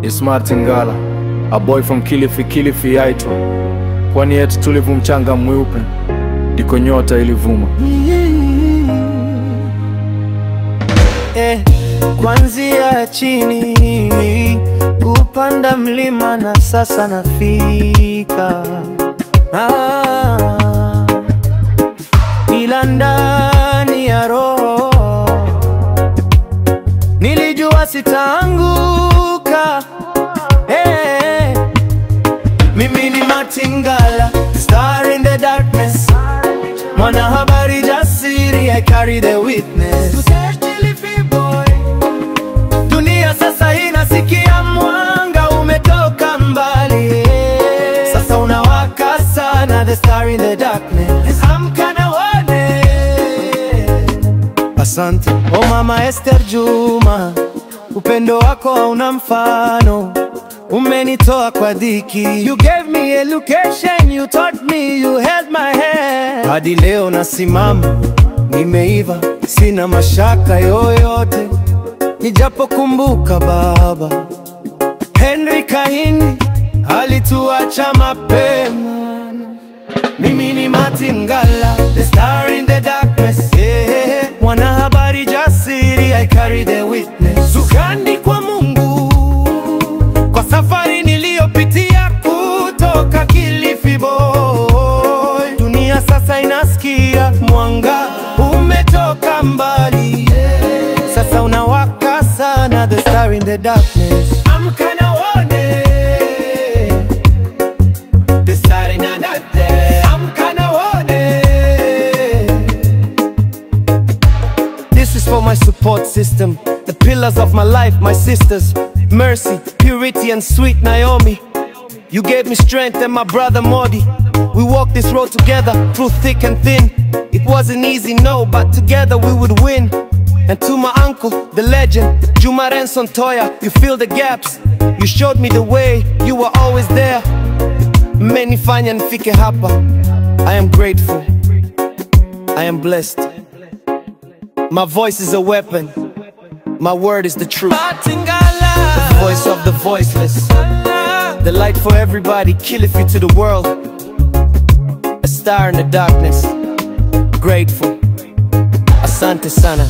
It's Martin Ngala, a boy from Kilifi, Kilifi yaitwa. Pwani yetu tulivu, mchanga mweupe, ndiko nyota ilivuma. Kuanzia chini kupanda mlima na sasa nafika. Ila ndani ya roho nilijua sitaanguka. Mimi ni Martin Ngala, star in the darkness, mwanahabari jasiri, I carry the witness. Dunia sasa inasikia mwanga umetoka mbali, sasa unawaka sana, the star in the darkness. Amka uone. Asante oh Mama Esther Juma, upendo wako hauna mfano, umenitoa kwa dhiki. You gave me education, you taught me, you held my hand. Hadi leo nasimama, nimeiva, sina mashaka yoyote. Nijapokumbuka baba Henry Kahindi alituacha mapema. Mimi ni Martin Ngala, the star in the darkness, mwanahabari jasiri, I carry the witness. Shukrani kwa Mungu kwa safari niliyopitia kutoka Kilifi boy. Dunia sasa inasikia mwanga umetoka mbali, sasa unawaka sana, the star in the darkness. Amka uone. The star in the darkness. Amka uone. This is for my support system, the pillars of my life, my sisters, Mercy, Purity and Sweet Naomi. You gave me strength and my brother Modi. We walked this road together through thick and thin. It wasn't easy, no, but together we would win. And to my uncle, the legend, Juma Renson Toya, you filled the gaps, you showed me the way, you were always there. Menifanya nifike hapa. I am grateful, I am blessed. My voice is a weapon, my word is the truth. Martin Ngala, the voice of the voiceless, the light for everybody, Kilifi to the world, a star in the darkness. Grateful, asante sana.